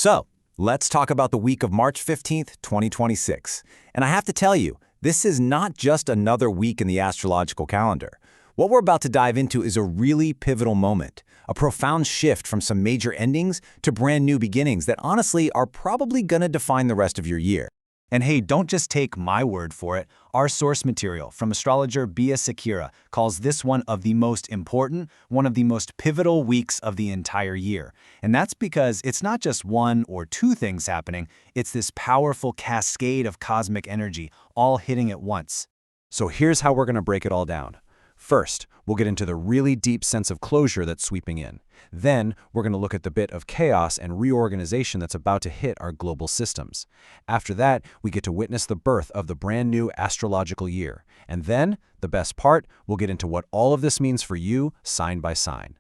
So, let's talk about the week of March 15th, 2026. And I have to tell you, this is not just another week in the astrological calendar. What we're about to dive into is a really pivotal moment, a profound shift from some major endings to brand new beginnings that honestly are probably going to define the rest of your year. And hey, don't just take my word for it. Our source material from astrologer Bia Sakira calls this one of the most important, one of the most pivotal weeks of the entire year. And that's because it's not just one or two things happening, it's this powerful cascade of cosmic energy all hitting at once. So here's how we're going to break it all down. First, we'll get into the really deep sense of closure that's sweeping in. Then, we're going to look at the bit of chaos and reorganization that's about to hit our global systems. After that, we get to witness the birth of the brand new astrological year. And then, the best part, we'll get into what all of this means for you, sign by sign.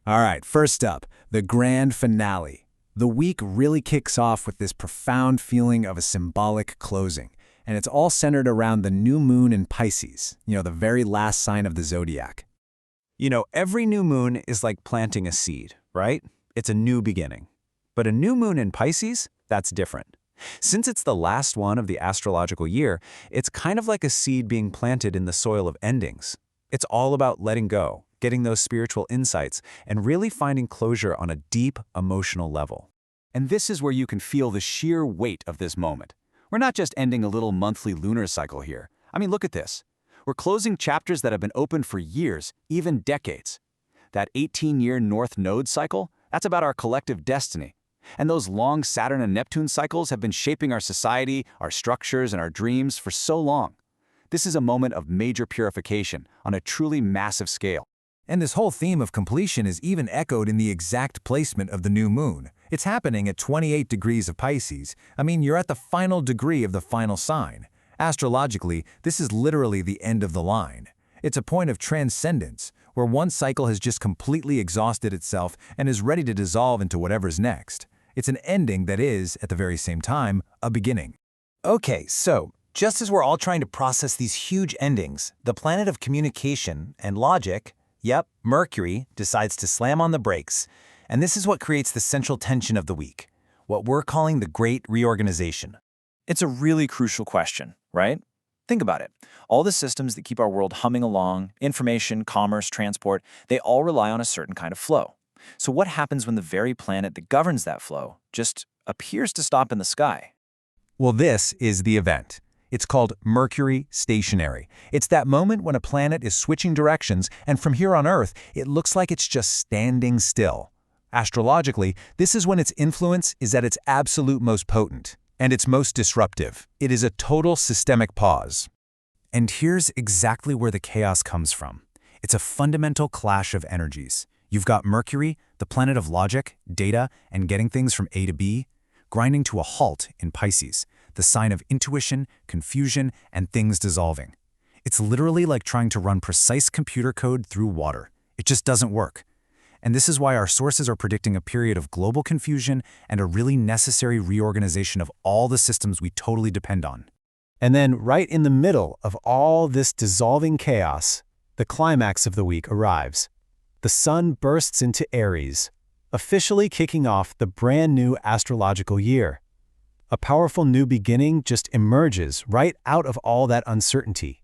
All right, first up, the grand finale. The week really kicks off with this profound feeling of a symbolic closing. And it's all centered around the new moon in Pisces, the very last sign of the zodiac. Every new moon is like planting a seed, right? It's a new beginning. But a new moon in Pisces, that's different. Since it's the last one of the astrological year, it's kind of like a seed being planted in the soil of endings. It's all about letting go, getting those spiritual insights, and really finding closure on a deep emotional level. And this is where you can feel the sheer weight of this moment. We're not just ending a little monthly lunar cycle here. I mean, look at this. We're closing chapters that have been open for years, even decades. That 18-year North Node cycle, that's about our collective destiny. And those long Saturn and Neptune cycles have been shaping our society, our structures, and our dreams for so long. This is a moment of major purification on a truly massive scale. And this whole theme of completion is even echoed in the exact placement of the new moon. It's happening at 28 degrees of Pisces. I mean, you're at the final degree of the final sign. Astrologically, this is literally the end of the line. It's a point of transcendence, where one cycle has just completely exhausted itself and is ready to dissolve into whatever's next. It's an ending that is, at the very same time, a beginning. Okay, so, just as we're all trying to process these huge endings, the planet of communication and logic, Mercury, decides to slam on the brakes. And this is what creates the central tension of the week, what we're calling the Great Reorganization. It's a really crucial question, right? Think about it. All the systems that keep our world humming along, information, commerce, transport, they all rely on a certain kind of flow. So what happens when the very planet that governs that flow just appears to stop in the sky? Well, this is the event. It's called Mercury stationary. It's that moment when a planet is switching directions, and from here on Earth, it looks like it's just standing still. Astrologically, this is when its influence is at its absolute most potent, and its most disruptive. It is a total systemic pause. And here's exactly where the chaos comes from. It's a fundamental clash of energies. You've got Mercury, the planet of logic, data, and getting things from A to B, grinding to a halt in Pisces, the sign of intuition, confusion, and things dissolving. It's literally like trying to run precise computer code through water. It just doesn't work. And this is why our sources are predicting a period of global confusion and a really necessary reorganization of all the systems we totally depend on. And then, right in the middle of all this dissolving chaos, the climax of the week arrives. The sun bursts into Aries, officially kicking off the brand new astrological year. A powerful new beginning just emerges right out of all that uncertainty.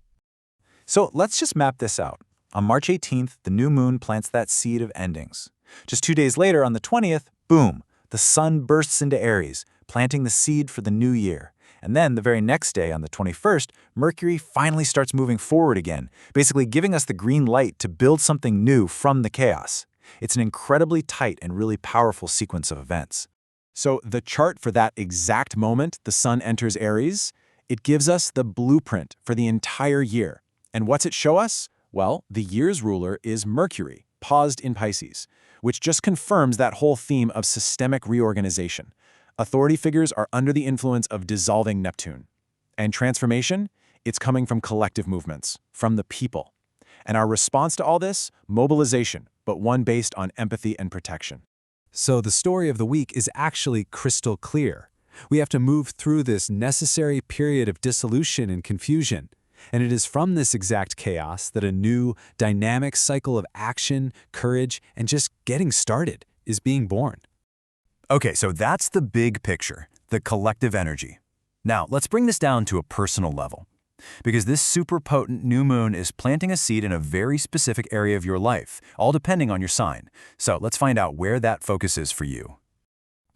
So let's just map this out. On March 18th, the new moon plants that seed of endings. Just 2 days later, on the 20th, boom, the sun bursts into Aries, planting the seed for the new year. And then the very next day, on the 21st, Mercury finally starts moving forward again, basically giving us the green light to build something new from the chaos. It's an incredibly tight and really powerful sequence of events. So the chart for that exact moment the sun enters Aries, it gives us the blueprint for the entire year. And what's it show us? Well, the year's ruler is Mercury, paused in Pisces, which just confirms that whole theme of systemic reorganization. Authority figures are under the influence of dissolving Neptune. And transformation? It's coming from collective movements, from the people. And our response to all this? Mobilization, but one based on empathy and protection. So the story of the week is actually crystal clear. We have to move through this necessary period of dissolution and confusion. And it is from this exact chaos that a new, dynamic cycle of action, courage, and just getting started is being born. Okay, so that's the big picture, the collective energy. Now, let's bring this down to a personal level. Because this super potent new moon is planting a seed in a very specific area of your life, all depending on your sign. So let's find out where that focus is for you.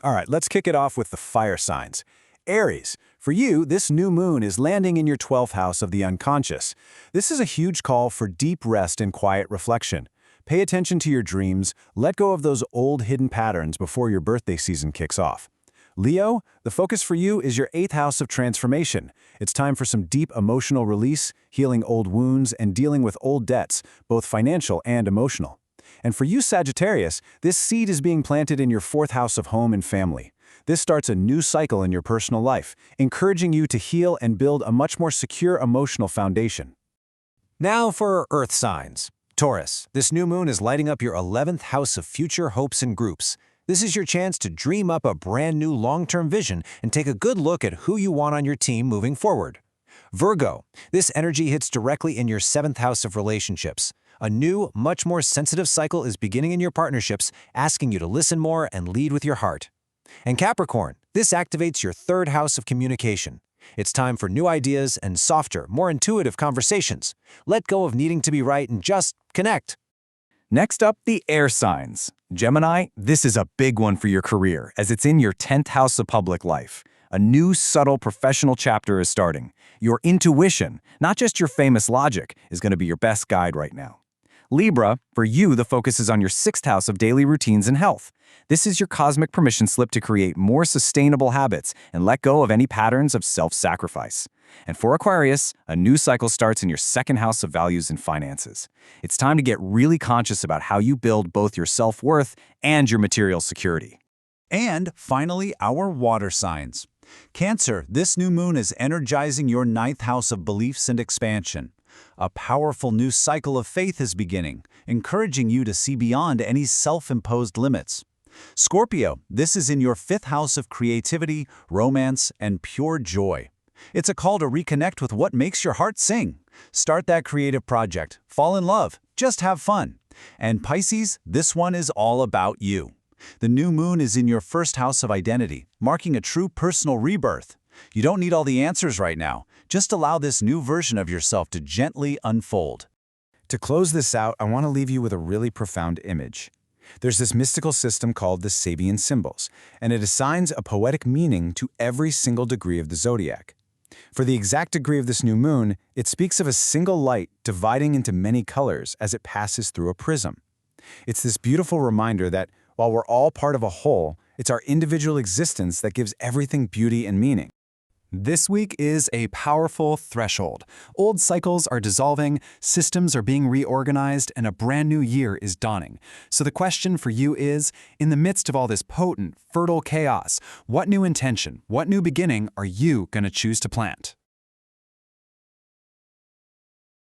All right, let's kick it off with the fire signs. Aries, for you, this new moon is landing in your 12th house of the unconscious. This is a huge call for deep rest and quiet reflection. Pay attention to your dreams, let go of those old hidden patterns before your birthday season kicks off. Leo, the focus for you is your 8th house of transformation. It's time for some deep emotional release, healing old wounds, and dealing with old debts, both financial and emotional. And for you, Sagittarius, this seed is being planted in your 4th house of home and family. This starts a new cycle in your personal life, encouraging you to heal and build a much more secure emotional foundation. Now for Earth signs. Taurus, this new moon is lighting up your 11th house of future hopes and groups. This is your chance to dream up a brand new long-term vision and take a good look at who you want on your team moving forward. Virgo, this energy hits directly in your 7th house of relationships. A new, much more sensitive cycle is beginning in your partnerships, asking you to listen more and lead with your heart. And Capricorn, this activates your 3rd house of communication. It's time for new ideas and softer, more intuitive conversations. Let go of needing to be right and just connect. Next up, the air signs. Gemini, this is a big one for your career, as it's in your 10th house of public life. A new, subtle professional chapter is starting. Your intuition, not just your famous logic, is going to be your best guide right now. Libra, for you, the focus is on your 6th house of daily routines and health. This is your cosmic permission slip to create more sustainable habits and let go of any patterns of self-sacrifice. And for Aquarius, a new cycle starts in your 2nd house of values and finances. It's time to get really conscious about how you build both your self-worth and your material security. And finally, our water signs. Cancer, this new moon is energizing your 9th house of beliefs and expansion. A powerful new cycle of faith is beginning, encouraging you to see beyond any self-imposed limits. Scorpio, this is in your 5th house of creativity, romance, and pure joy. It's a call to reconnect with what makes your heart sing. Start that creative project, fall in love, just have fun. And Pisces, this one is all about you. The new moon is in your 1st house of identity, marking a true personal rebirth. You don't need all the answers right now. Just allow this new version of yourself to gently unfold. To close this out, I want to leave you with a really profound image. There's this mystical system called the Sabian symbols, and it assigns a poetic meaning to every single degree of the zodiac. For the exact degree of this new moon, it speaks of a single light dividing into many colors as it passes through a prism. It's this beautiful reminder that while we're all part of a whole, it's our individual existence that gives everything beauty and meaning. This week is a powerful threshold. Old cycles are dissolving, systems are being reorganized, and a brand new year is dawning. So the question for you is, in the midst of all this potent, fertile chaos, what new intention, what new beginning are you going to choose to plant?